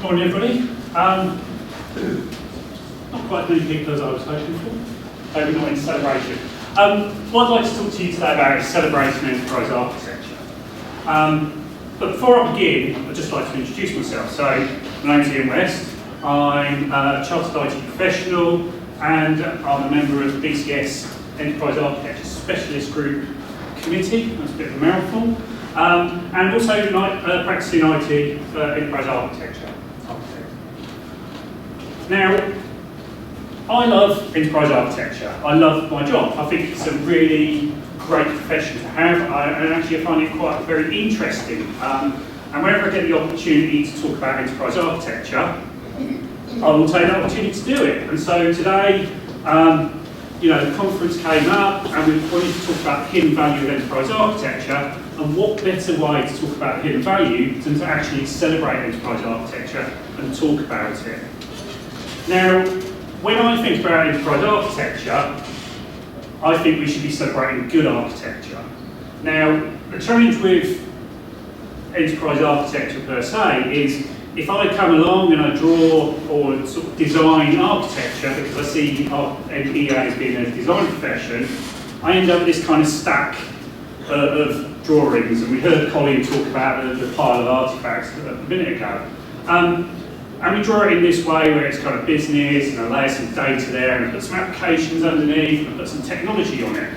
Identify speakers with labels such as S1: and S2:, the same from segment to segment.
S1: Morning, everybody. Not quite as many people as I was hoping for. Maybe not in celebration. What I'd like to talk to you today about is celebrating enterprise architecture. But before I begin, I'd just like to introduce myself. So, my name's Ian West. I'm a chartered IT professional and I'm a member of the BCS Enterprise Architecture Specialist Group Committee. That's a bit of a mouthful. And also practicing IT for enterprise architecture. Now, I love enterprise architecture. I love my job. I think it's a really great profession to have. And actually I find it quite very interesting. And whenever I get the opportunity to talk about enterprise architecture, I will take the opportunity to do it. And so today, the conference came up and we wanted to talk about the hidden value of enterprise architecture, and what better way to talk about the hidden value than to actually celebrate enterprise architecture and talk about it. Now, when I think about enterprise architecture, I think we should be celebrating good architecture. Now, the challenge with enterprise architecture per se is if I come along and I draw or sort of design architecture, because I see EA as being a design profession, I end up with this kind of stack of drawings, and we heard Colin talk about the pile of artifacts a minute ago. And we draw it in this way where it's kind of business, and I lay some data there, and I put some applications underneath, and I put some technology on it.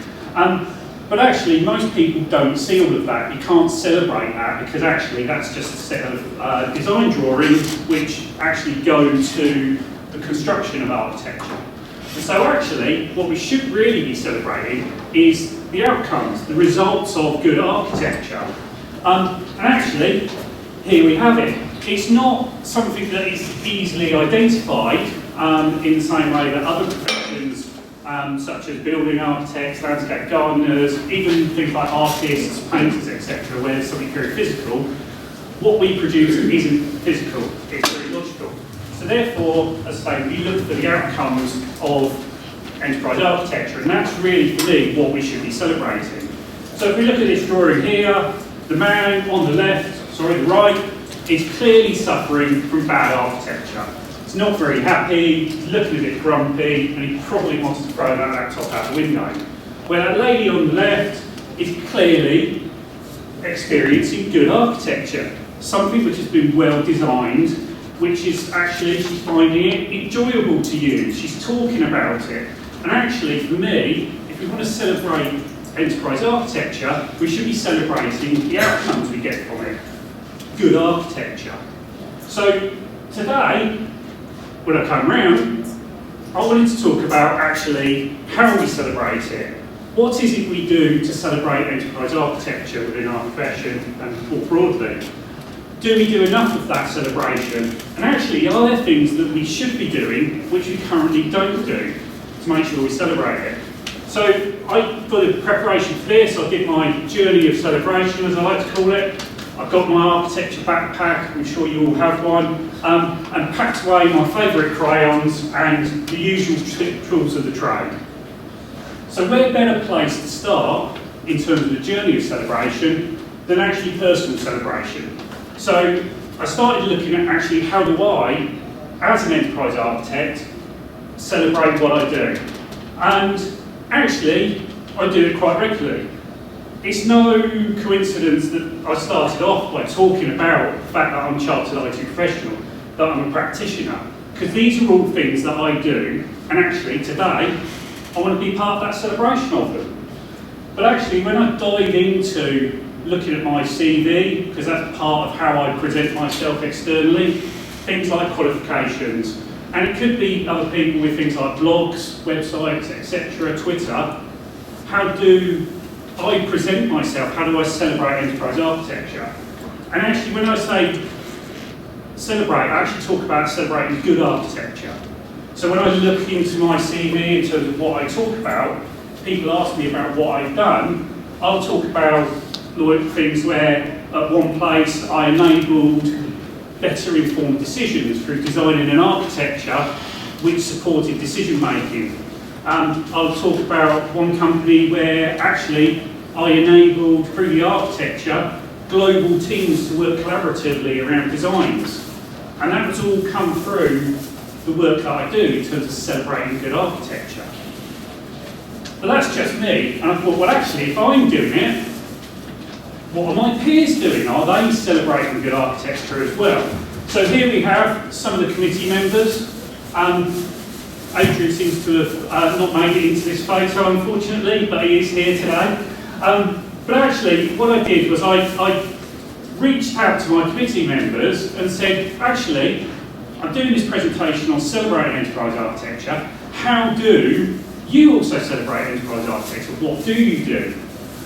S1: But actually, most people don't see all of that. You can't celebrate that because actually that's just a set of design drawings which actually go to the construction of architecture. And so actually, what we should really be celebrating is the outcomes, the results of good architecture. And actually, here we have it. It's not something that is easily identified in the same way that other professions, such as building architects, landscape gardeners, even things like artists, painters, etc., where there's something very physical. What we produce isn't physical, it's very logical. So therefore, as I say, we look for the outcomes of enterprise architecture, and that's really, for me, what we should be celebrating. So if we look at this drawing here, the man on the the right, is clearly suffering from bad architecture. He's not very happy, he's looking a bit grumpy, and he probably wants to throw that laptop out the window. Where that lady on the left is clearly experiencing good architecture, something which has been well designed, which is actually, she's finding it enjoyable to use, she's talking about it. And actually, for me, if we want to celebrate enterprise architecture, we should be celebrating the outcomes we get from it. Good architecture. So today, when I come round, I wanted to talk about actually how we celebrate it. What is it we do to celebrate enterprise architecture within our profession and more broadly? Do we do enough of that celebration? And actually, are there things that we should be doing which we currently don't do to make sure we celebrate it? So I got a preparation for this. I did my journey of celebration, as I like to call it. I've got my architecture backpack, I'm sure you all have one, and packed away my favourite crayons and the usual tools of the trade. So where better place to start in terms of the journey of celebration than actually personal celebration? So I started looking at actually how do I, as an enterprise architect, celebrate what I do. And actually, I do it quite regularly. It's no coincidence that I started off by talking about the fact that I'm a chartered IT professional, that I'm a practitioner, because these are all things that I do, and actually today, I want to be part of that celebration of them. But actually, when I dive into looking at my CV, because that's part of how I present myself externally, things like qualifications, and it could be other people with things like blogs, websites, etc., Twitter. How do I present myself? How do I celebrate enterprise architecture? And actually, when I say celebrate, I actually talk about celebrating good architecture. So when I look into my CV in terms of what I talk about, people ask me about what I've done, I'll talk about things where at one place I enabled better informed decisions through designing an architecture which supported decision making. I'll talk about one company where actually I enabled, through the architecture, global teams to work collaboratively around designs. And that was all come through the work that I do in terms of celebrating good architecture. But that's just me, and I thought, well actually, if I'm doing it, what are my peers doing? Are they celebrating good architecture as well? So here we have some of the committee members. Adrian seems to have not made it into this photo, unfortunately, but he is here today. But actually, what I did was I reached out to my committee members and said, actually, I'm doing this presentation on celebrating enterprise architecture. How do you also celebrate enterprise architecture? What do you do?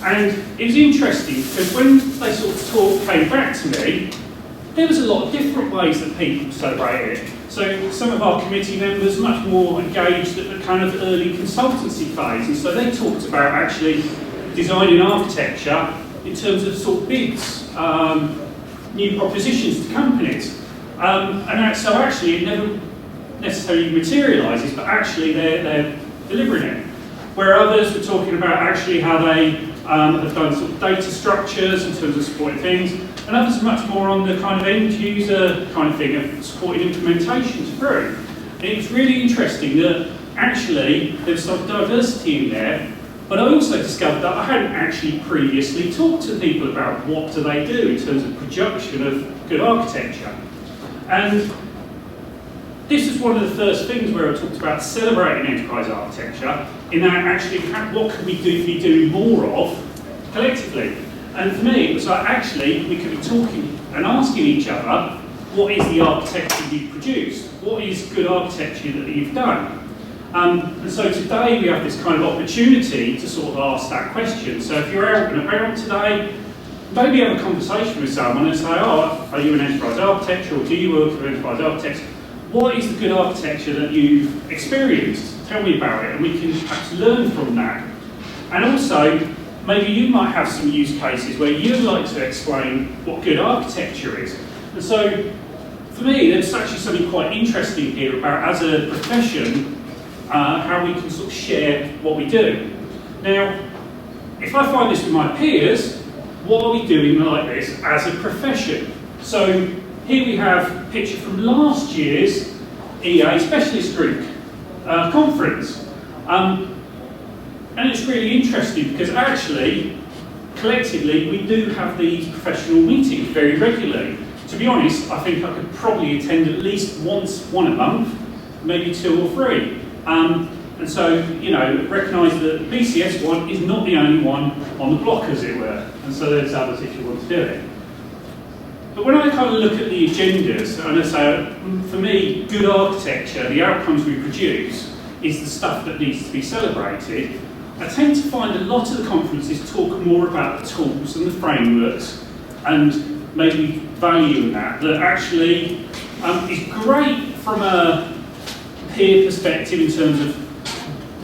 S1: And it was interesting because when they sort of came back to me, there was a lot of different ways that people celebrated it. So some of our committee members much more engaged at the kind of early consultancy phase, and so they talked about actually designing architecture in terms of sort of bids, new propositions to companies. So actually it never necessarily materialises, but actually they're delivering it. Where others were talking about actually how they have done sort of data structures in terms of supporting things, and others are much more on the kind of end user kind of thing of supporting implementations through. And it was really interesting that actually there's some diversity in there, but I also discovered that I hadn't actually previously talked to people about what do they do in terms of production of good architecture. And this is one of the first things where I talked about celebrating enterprise architecture, in that actually what could we be doing more of collectively. And for me, it was like actually we could be talking and asking each other, what is the architecture you've produced? What is good architecture that you've done? And so today we have this kind of opportunity to sort of ask that question. So if you're out and about today, maybe have a conversation with someone and say, oh, are you an enterprise architect, or do you work with enterprise architects? What is the good architecture that you've experienced? Tell me about it, and we can perhaps learn from that. And also, maybe you might have some use cases where you'd like to explain what good architecture is. And so, for me, there's actually something quite interesting here about, as a profession, how we can sort of share what we do. Now, if I find this with my peers, what are we doing like this as a profession? So here we have a picture from last year's EA Specialist Group conference. And it's really interesting because actually, collectively, we do have these professional meetings very regularly. To be honest, I think I could probably attend at least one a month, maybe 2 or 3. And so, you know, recognise that the BCS one is not the only one on the block, as it were. And so there's others if you want to do it. But when I kind of look at the agendas, and I say, for me, good architecture, the outcomes we produce, is the stuff that needs to be celebrated. I tend to find a lot of the conferences talk more about the tools and the frameworks, and maybe value in that actually is great from a peer perspective in terms of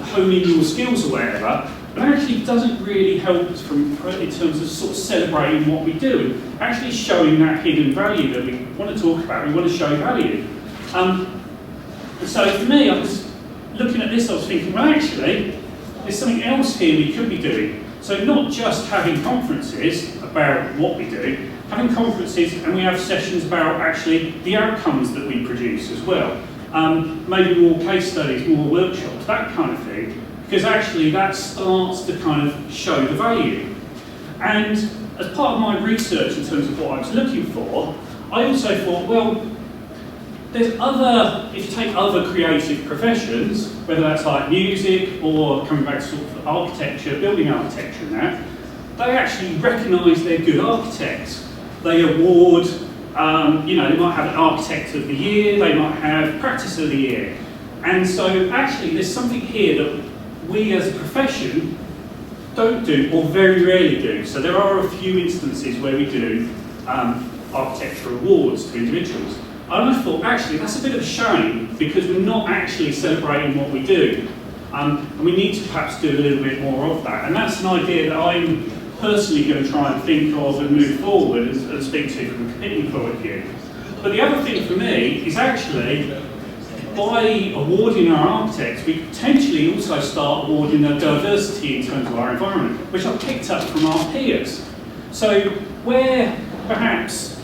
S1: honing your skills or whatever, but actually doesn't really help us in terms of sort of celebrating what we do, and actually showing that hidden value that we want to talk about, we want to show value. And so for me, I was looking at this, I was thinking, well actually, there's something else here we could be doing. So not just having conferences about what we do, having conferences and we have sessions about actually the outcomes that we produce as well. Maybe more case studies, more workshops, that kind of thing, because actually that starts to kind of show the value. And as part of my research in terms of what I was looking for, I also thought, well, there's if you take other creative professions, whether that's like music or coming back to sort of architecture, building architecture and that, they actually recognise they're good architects. They award, you know, they might have an Architect of the Year, they might have Practice of the Year. And so actually there's something here that we as a profession don't do, or very rarely do. So there are a few instances where we do architecture awards to individuals. And I thought, actually, that's a bit of a shame because we're not actually celebrating what we do. And we need to perhaps do a little bit more of that. And that's an idea that I'm personally going to try and think of and move forward and speak to from a committee point of view. But the other thing for me is actually, by awarding our architects, we potentially also start awarding the diversity in terms of our environment, which I've picked up from our peers. So where perhaps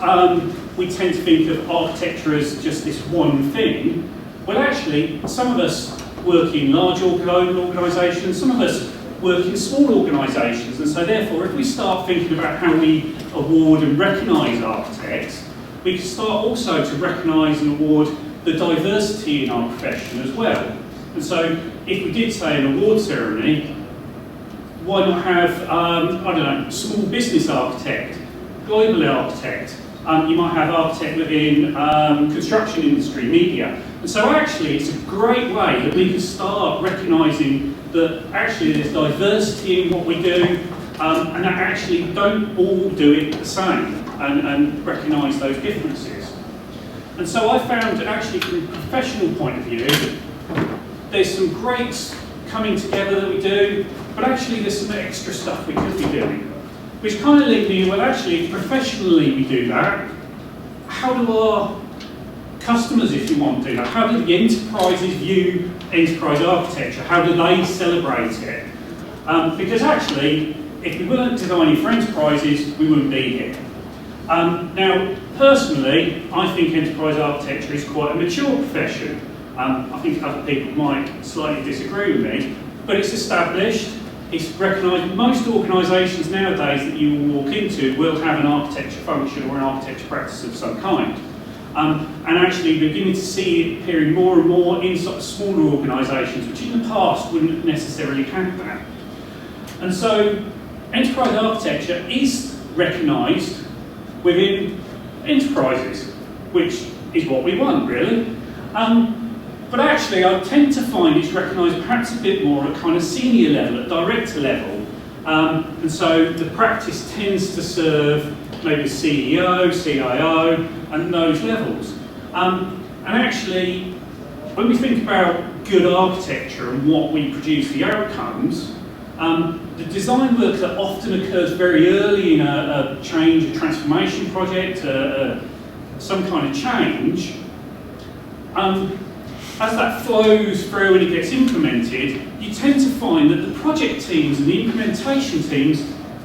S1: we tend to think of architecture as just this one thing. Well, actually, some of us work in large organisations, some of us work in small organisations, and so therefore, if we start thinking about how we award and recognise architects, we can start also to recognise and award the diversity in our profession as well. And so, if we did say an award ceremony, why not have, I don't know, small business architect, global architect, you might have architect within construction industry, media. And so actually it's a great way that we can start recognising that actually there's diversity in what we do, and that actually don't all do it the same, and recognise those differences. And so I found that actually from a professional point of view, there's some great coming together that we do, but actually there's some extra stuff we could be doing. Which kind of led me, well actually, if professionally we do that, how do our customers, if you want, do that? How do the enterprises view enterprise architecture? How do they celebrate it? Because actually, if we weren't designing for enterprises, we wouldn't be here. Now, personally, I think enterprise architecture is quite a mature profession. I think other people might slightly disagree with me, but it's established. It's recognised. Most organisations nowadays that you will walk into will have an architecture function or an architecture practice of some kind. And actually we're beginning to see it appearing more and more in sort of smaller organisations, which in the past wouldn't necessarily have that. And so enterprise architecture is recognised within enterprises, which is what we want, really. But actually, I tend to find it's recognised perhaps a bit more at kind of senior level, at director level. And so the practice tends to serve maybe CEO, CIO, and those levels. And actually, when we think about good architecture and what we produce, the outcomes, the design work that often occurs very early in a change, a transformation project, some kind of change, as that flows through and it gets implemented, you tend to find that the project teams and the implementation teams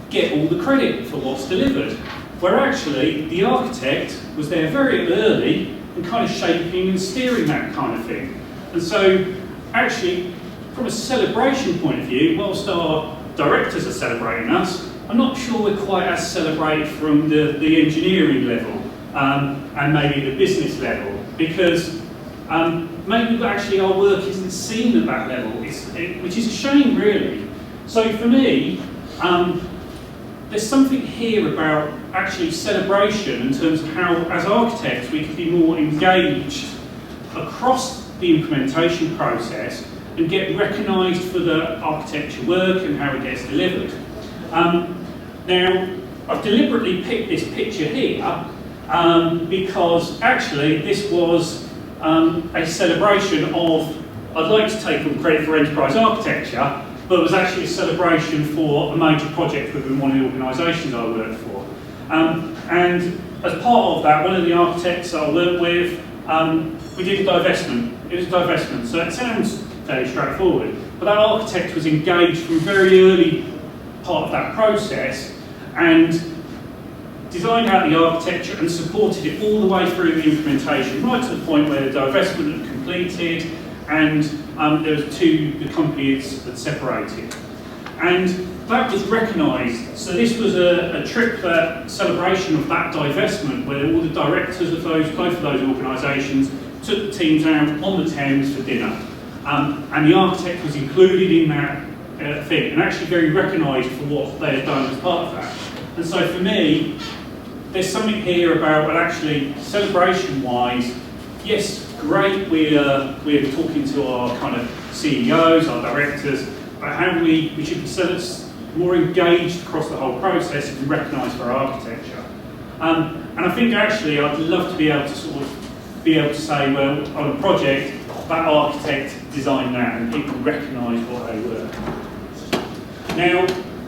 S1: get all the credit for what's delivered, where actually the architect was there very early and kind of shaping and steering that kind of thing. And so actually, from a celebration point of view, whilst our directors are celebrating us, I'm not sure we're quite as celebrated from the engineering level and maybe the business level, because maybe actually our work isn't seen at that level, which is a shame, really. So for me, there's something here about actually celebration in terms of how, as architects, we can be more engaged across the implementation process and get recognised for the architecture work and how it gets delivered. Now, I've deliberately picked this picture here because actually this was a celebration of, I'd like to take all credit for enterprise architecture, but it was actually a celebration for a major project within one of the organisations I worked for. And as part of that, one of the architects I worked with, we did a divestment. It was a divestment, so it sounds fairly straightforward, but that architect was engaged from a very early part of that process and designed out the architecture and supported it all the way through the implementation, right to the point where the divestment had completed and there was the companies that separated. And that was recognised. So this was a triplet celebration of that divestment where all the directors of both of those organisations took the teams out on the Thames for dinner. And the architect was included in that thing and actually very recognised for what they had done as part of that. And so for me, there's something here about, well actually, celebration-wise, yes, great, we're talking to our kind of CEOs, our directors, about how we should be more engaged across the whole process and recognised for our architecture. And I think actually I'd love to be able to say, well, on a project, that architect designed that and people recognise what they were. Now,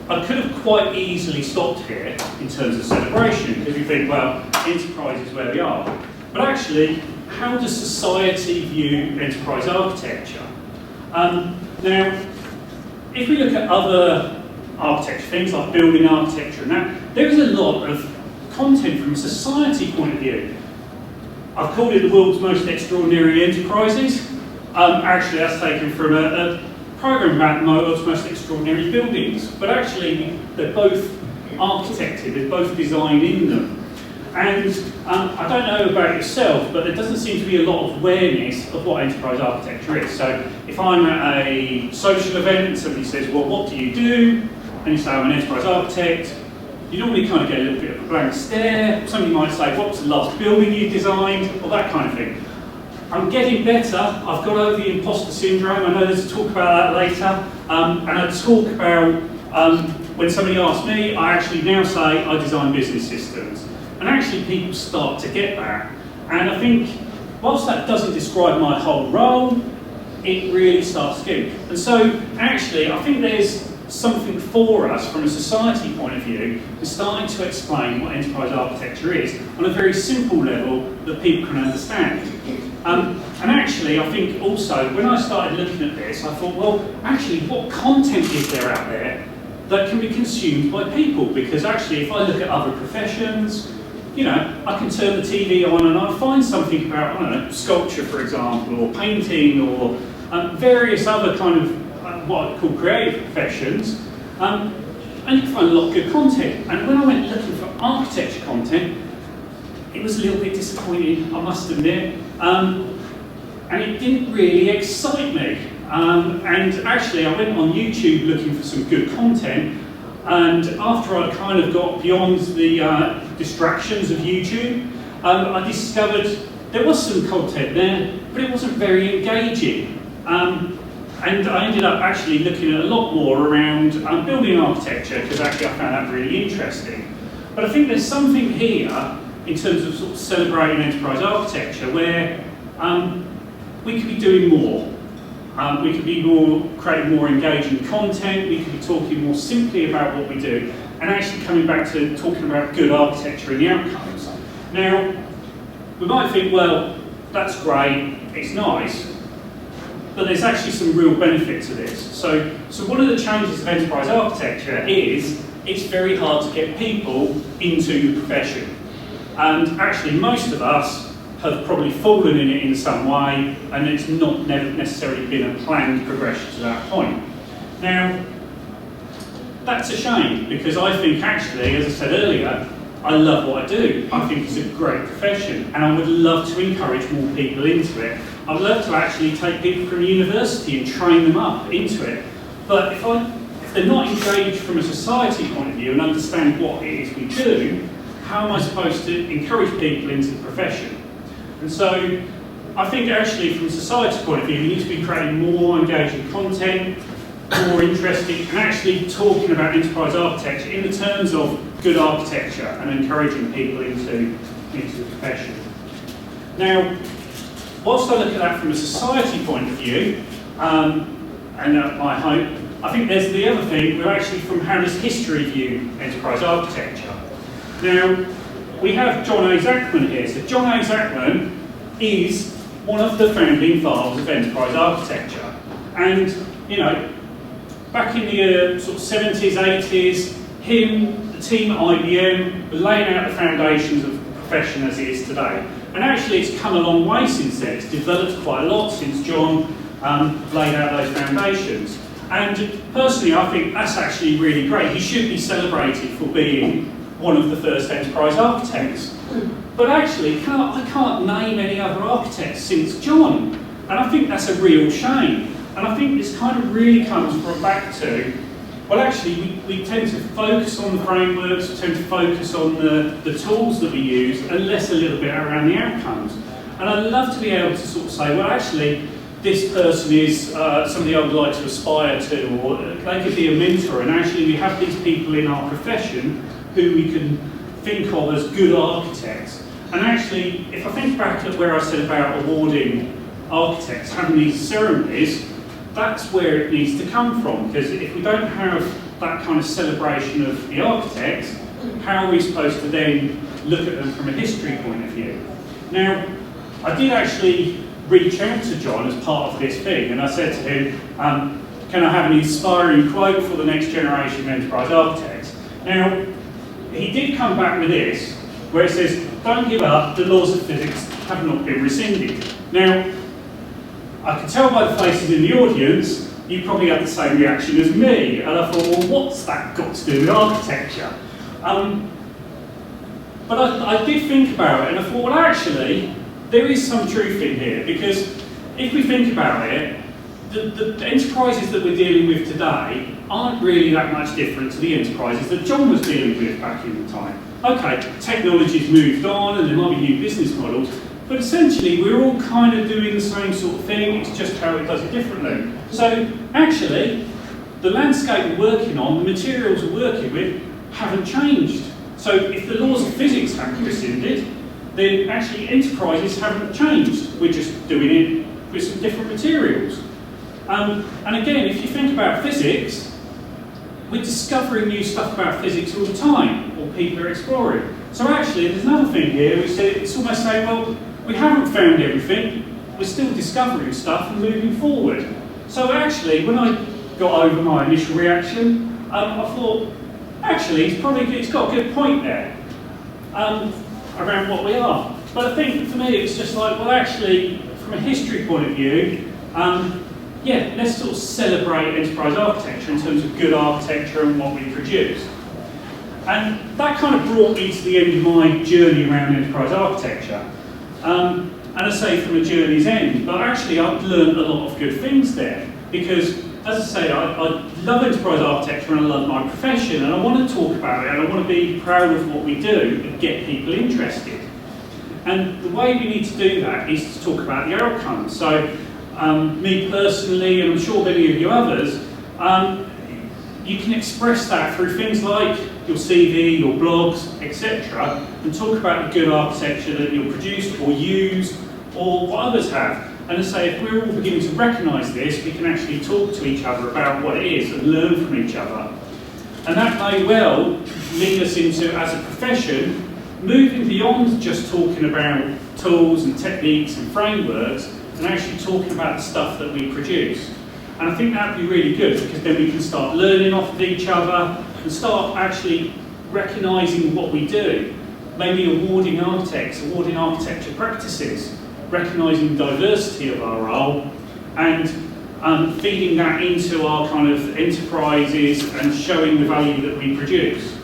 S1: I could have quite easily stopped here in terms of celebration, because you think, well, enterprise is where we are. But actually, how does society view enterprise architecture? Now, if we look at other architecture, things like building architecture and that, there is a lot of content from a society point of view. I've called it the world's most extraordinary enterprises. Actually, that's taken from a program about the world's most extraordinary buildings, but actually they're both architected, they're both designed in them. And I don't know about yourself, but there doesn't seem to be a lot of awareness of what enterprise architecture is. So if I'm at a social event and somebody says, well, what do you do? And you say, I'm an enterprise architect, you normally kind of get a little bit of a blank stare. Somebody might say, what's the last building you designed? Or that kind of thing. I'm getting better. I've got over the imposter syndrome. I know there's a talk about that later. And I talk about, when somebody asks me, I actually now say I design business systems. And actually people start to get that. And I think, whilst that doesn't describe my whole role, it really starts to get. And so actually, I think there's something for us from a society point of view in starting to explain what enterprise architecture is on a very simple level that people can understand. And actually, I think also, when I started looking at this, I thought, well, actually, what content is there out there that can be consumed by people? Because actually, if I look at other professions, you know, I can turn the TV on and I find something about, I don't know, sculpture, for example, or painting, or various other kind of what I call creative professions, and you can find a lot of good content. And when I went looking for architecture content, it was a little bit disappointing, I must admit, and it didn't really excite me. And actually, I went on YouTube looking for some good content, and after I kind of got beyond the distractions of YouTube, I discovered there was some content there, but it wasn't very engaging. And I ended up actually looking at a lot more around building architecture, because actually I found that really interesting. But I think there's something here in terms of sort of celebrating enterprise architecture where we could be doing more. We could be creating more engaging content, we could be talking more simply about what we do, and actually coming back to talking about good architecture and the outcomes. Now, we might think, well, that's great, it's nice, but there's actually some real benefit to this. So one of the challenges of enterprise architecture is it's very hard to get people into the profession. And actually most of us have probably fallen in it in some way, and it's not never necessarily been a planned progression to that point. Now, that's a shame, because I think actually, as I said earlier, I love what I do. I think it's a great profession, and I would love to encourage more people into it. I'd love to actually take people from university and train them up into it. But if they're not engaged from a society point of view and understand what it is we do, how am I supposed to encourage people into the profession? And so I think actually from a society point of view, we need to be creating more engaging content, more interesting, and actually talking about enterprise architecture in the terms of good architecture and encouraging people into the profession. Now, whilst I look at that from a society point of view, and I hope, I think there's the other thing, we're actually from how does history view enterprise architecture. Now, we have John A. Zachman here. So John A. Zachman is one of the founding fathers of enterprise architecture. And, you know, back in the sort of 70s, 80s, him, the team at IBM, were laying out the foundations of the profession as it is today. And actually it's come a long way since then. It's developed quite a lot since John laid out those foundations. And personally, I think that's actually really great. He should be celebrated for being one of the first enterprise architects. But actually, I can't name any other architects since John. And I think that's a real shame. And I think this kind of really comes back to, well, actually, we tend to focus on the frameworks, we tend to focus on the tools that we use, and less a little bit around the outcomes. And I'd love to be able to sort of say, well, actually, this person is somebody I would like to aspire to, or they could be a mentor, and actually we have these people in our profession who we can think of as good architects. And actually, if I think back at where I said about awarding architects, having these ceremonies, that's where it needs to come from, because if we don't have that kind of celebration of the architects, how are we supposed to then look at them from a history point of view? Now, I did actually reach out to John as part of this thing, and I said to him, can I have an inspiring quote for the next generation of enterprise architects? Now, he did come back with this, where it says, don't give up, the laws of physics have not been rescinded. Now, I can tell by the faces in the audience, you probably had the same reaction as me, and I thought, well, what's that got to do with architecture? But I did think about it, and I thought, well, actually, there is some truth in here, because if we think about it, the enterprises that we're dealing with today aren't really that much different to the enterprises that John was dealing with back in the time. Okay, technology's moved on, and there might be new business models, but essentially, we're all kind of doing the same sort of thing, it's just how it does it differently. So, actually, the landscape we're working on, the materials we're working with, haven't changed. So, if the laws of physics haven't rescinded, then actually enterprises haven't changed. We're just doing it with some different materials. And again, if you think about physics, we're discovering new stuff about physics all the time, or people are exploring. So actually, there's another thing here, which it's almost saying, well, we haven't found everything, we're still discovering stuff and moving forward. So actually, when I got over my initial reaction, I thought, actually, it's got a good point there around what we are. But I think for me, it's just like, well, actually, from a history point of view, yeah, let's sort of celebrate enterprise architecture in terms of good architecture and what we produce. And that kind of brought me to the end of my journey around enterprise architecture. And I say from a journey's end, but actually I've learned a lot of good things there. Because, as I say, I love enterprise architecture and I love my profession, and I want to talk about it, and I want to be proud of what we do and get people interested. And the way we need to do that is to talk about the outcomes. So, me personally, and I'm sure many of you others, you can express that through things like your CV, your blogs, etc., and talk about the good architecture that you'll produce or use, or what others have. And as I say, if we're all beginning to recognise this, we can actually talk to each other about what it is and learn from each other. And that may well lead us into, as a profession, moving beyond just talking about tools and techniques and frameworks, and actually talking about the stuff that we produce. And I think that would be really good, because then we can start learning off of each other and start actually recognising what we do. Maybe awarding architects, awarding architecture practices, recognising diversity of our role, and feeding that into our kind of enterprises and showing the value that we produce.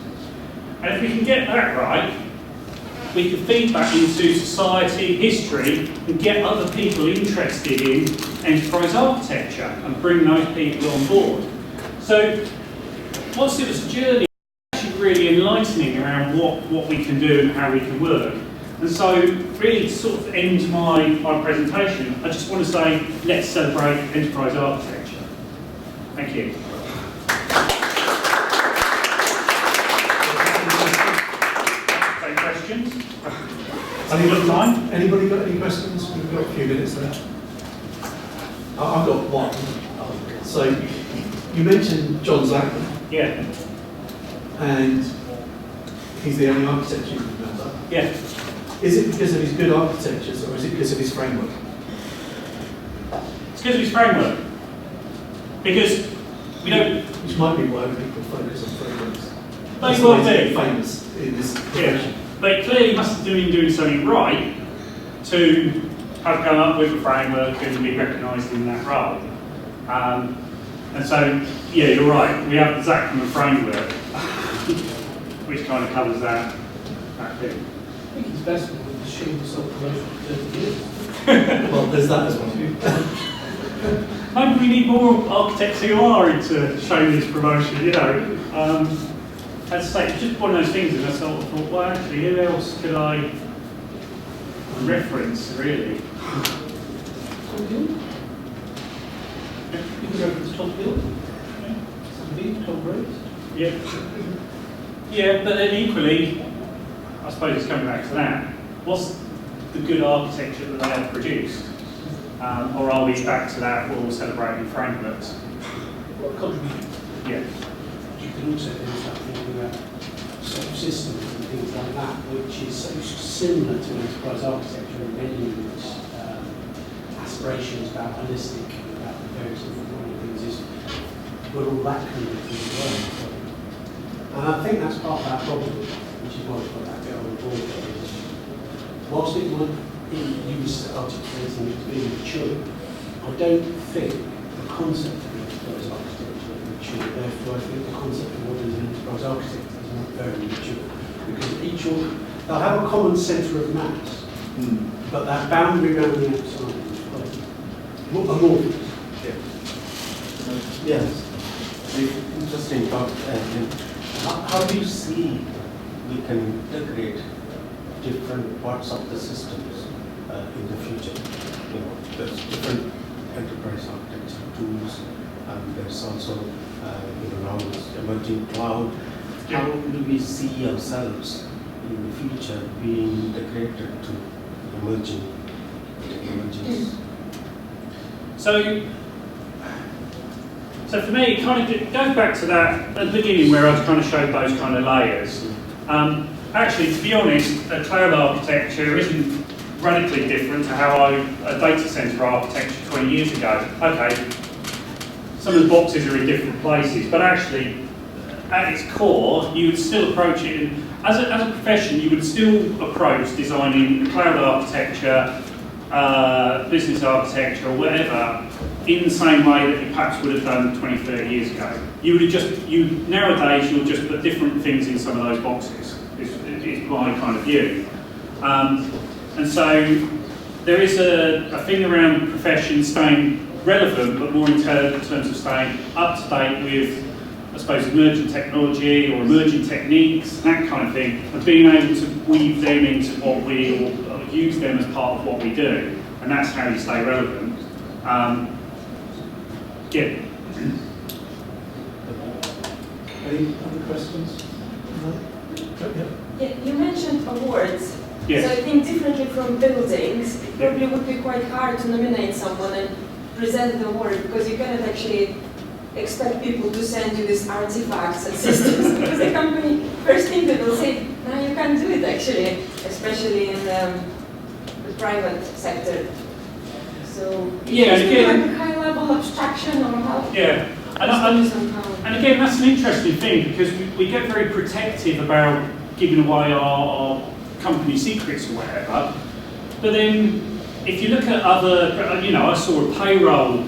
S1: And if we can get that right, we can feed that into society, history, and get other people interested in enterprise architecture and bring those people on board. So, whilst it was a journey, it's actually really enlightening around what we can do and how we can work. And so, really, to sort of end my presentation, I just want to say, let's celebrate enterprise architecture. Thank you. Any questions?
S2: Anybody got any questions? We've got a few minutes left. I've got one. So, you mentioned John Zachman.
S1: Yeah.
S2: And he's the only architect you remember.
S1: Yeah.
S2: Is it because of his good architectures, or is it because of his framework?
S1: It's because of his framework. Because we don't...
S2: Which might be why people focus on frameworks.
S1: They will be.
S2: Famous in this profession.
S1: Yeah. But he clearly must have been doing something right to have come up with a framework and be recognised in that role. And so, yeah, you're right. We have the Zachman framework, which kind of covers that thing.
S3: I think it's best with the shield of self-promotion for 30 years.
S2: Well, there's that as well.
S1: Maybe we need more architects who are into showing this promotion, you know. As I say, it's just one of those things, and I sort of thought, well, actually, who else could I reference, really?
S3: Tom Gill? You can reference Tom Gill. Somebody, Tom Graves.
S1: Yeah. Yeah, but then equally, I suppose it's coming back to that. What's the good architecture that they have produced? Or are we back to that, we're all celebrating frameworks?
S3: What contribution?
S1: Yeah.
S3: You can also do something about subsystems and things like that, which is so similar to enterprise architecture in many units. Aspirations about holistic, about the various different kind of things, is where all that kind of thing as well. And I think that's part of that problem, which is why we've got that going. before, is whilst it might be used articulating it to be mature, I don't think the concept of enterprise architecture is mature. Therefore, I think the concept of what is an enterprise architect is not very mature. Because they'll have a common centre of mass, but that boundary around the outside is quite amorphous.
S4: Yes. Interesting thought. How do you see we can integrate different parts of the systems in the future? You know, there's different enterprise architecture tools, and there's also now this emerging cloud. How do we see ourselves in the future being integrated to emerging technologies?
S1: So for me, it kind of goes back to that at the beginning where I was trying to show those kind of layers. Actually, to be honest, a cloud architecture isn't radically different to how a data center architecture 20 years ago. Okay, some of the boxes are in different places, but actually, at its core, you would still approach it, as a profession, you would still approach designing cloud architecture, business architecture, or whatever, in the same way that you perhaps would have done 20, 30 years ago. Nowadays, you'll just put different things in some of those boxes, is my kind of view. And so, there is a thing around profession staying relevant, but more in terms of staying up to date with, I suppose, emerging technology or emerging techniques, that kind of thing, and being able to weave them into what we, or use them as part of what we do, and that's how you stay relevant. Yeah.
S2: Any other questions? No?
S5: Yeah, you mentioned awards.
S1: Yes.
S5: So I think differently from buildings, it probably would be quite hard to nominate someone and present the award because you cannot actually expect people to send you these artifacts and systems because the company, first thing they will say, no, you can't do it actually, especially in the private sector. So
S1: Yeah,
S5: it's
S1: again,
S5: like a high level abstraction or how?
S1: Yeah, and again, that's an interesting thing because we get very protective about giving away our company secrets or whatever. But then, if you look at other, I saw a payroll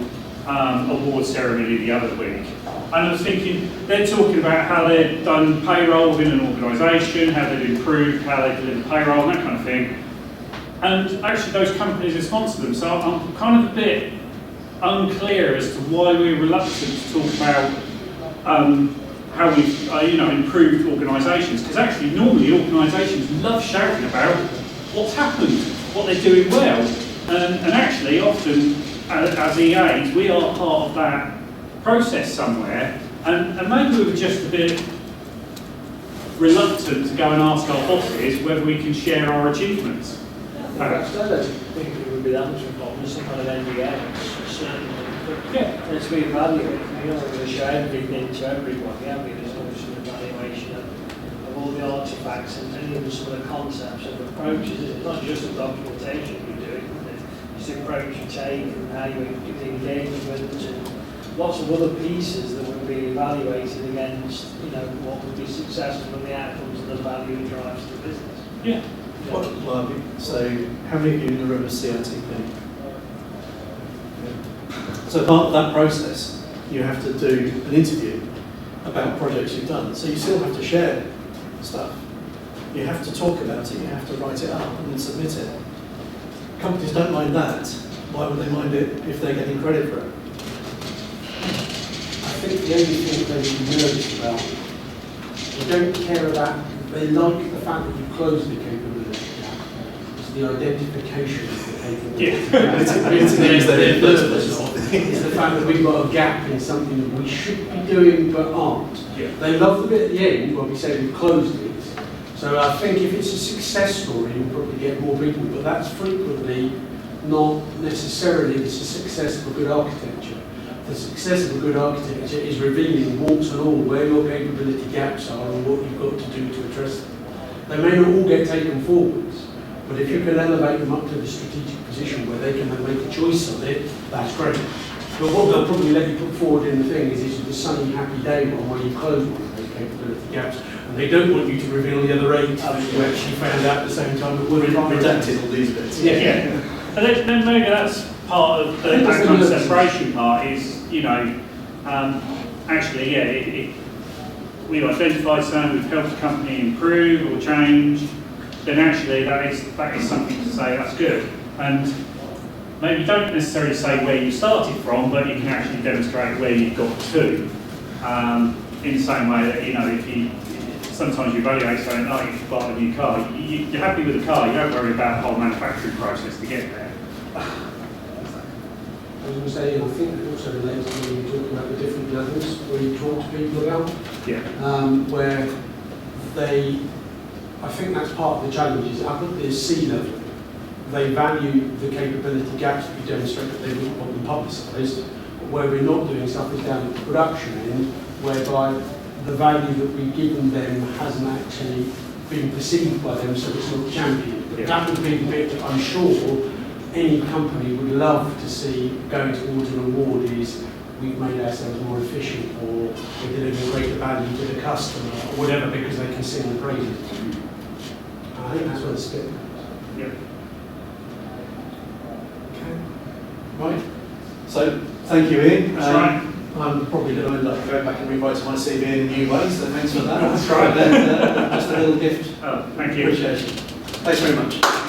S1: award ceremony the other week, and I was thinking they're talking about how they've done payroll within an organisation, how they've improved, how they deliver payroll, and that kind of thing. And actually, those companies are sponsor them. So I'm kind of a bit unclear as to why we're reluctant to talk about how we've improved organisations. Because actually, normally organisations love shouting about what's happened, what they're doing well, and actually, often as EAs, we are part of that process somewhere. And maybe we were just a bit reluctant to go and ask our bosses whether we can share our achievements.
S6: I don't think it would be that much of a problem. It's some kind of NDA, certainly.
S1: Yeah.
S6: It's to be evaluated. You're not going to show everything to everyone. Yeah, there's obviously an evaluation of all the artifacts and even some of the concepts and approaches. It's not just the documentation you're doing, it's the approach you take and how you engage with it and lots of other pieces that would be evaluated against, what would be successful and the outcomes and the value it drives to the business.
S1: Yeah.
S2: So, how many of you in the room are CRTP? So part of that process, you have to do an interview about projects you've done. So you still have to share stuff. You have to talk about it, you have to write it up and then submit it. Companies don't mind that. Why would they mind it if they're getting credit for it?
S3: I think the only thing they'd be nervous about, they don't care about, they like the fact that you've closed the capability gap. It's the identification of the capability gap. It's the fact that we've got a gap in something that we should be doing but aren't.
S1: Yeah.
S3: They love the bit at the end where we say we've closed it. So I think if it's a success story, you'll probably get more people, but that's frequently not necessarily the success of a good architecture. The success of a good architecture is revealing warts and all where your capability gaps are and what you've got to do to address them. They may not all get taken forwards, but if you can elevate them up to the strategic position where they can then make a choice on it, that's great. But what they'll probably let you put forward in the thing is the sunny, happy day one where you close one of those capability gaps, and
S2: And they don't want you to reveal the other 8 that you actually found out at the same time, but we've redacted all these bits.
S1: Yeah. And then maybe that's part of that kind of separation part is, you know, actually, yeah, we've identified something, we've helped the company improve or change, then actually that is something to say that's good. And maybe you don't necessarily say where you started from, but you can actually demonstrate where you've got to. In the same way that, you know, if you sometimes you evaluate something like if you buy a new car, you're happy with the car, you don't worry about the whole manufacturing process to get there.
S3: I was going to say, I think it also relates to when you talk about the different levels where you talk to people about,
S1: Yeah.
S3: where I think that's part of the challenge is up at the C level, they value the capability gaps that you demonstrate that they wouldn't want them publicised, but where we're not doing stuff is down at the production end, whereby the value that we've given them hasn't actually been perceived by them, so it's not championed.
S1: Yeah.
S3: That would be the bit that I'm sure any company would love to see going towards an award is we've made ourselves more efficient or we're delivering greater value to the customer or whatever because they can sing the praises. I think that's where the split comes.
S1: Yeah.
S2: Okay. Right. So, thank you, Ian.
S1: That's right.
S2: I'm probably going to end up going back and rewriting my CV in a new way, so thanks for that.
S1: That's right.
S2: Just a little gift.
S1: Oh, thank you.
S2: Appreciation. Thanks very much.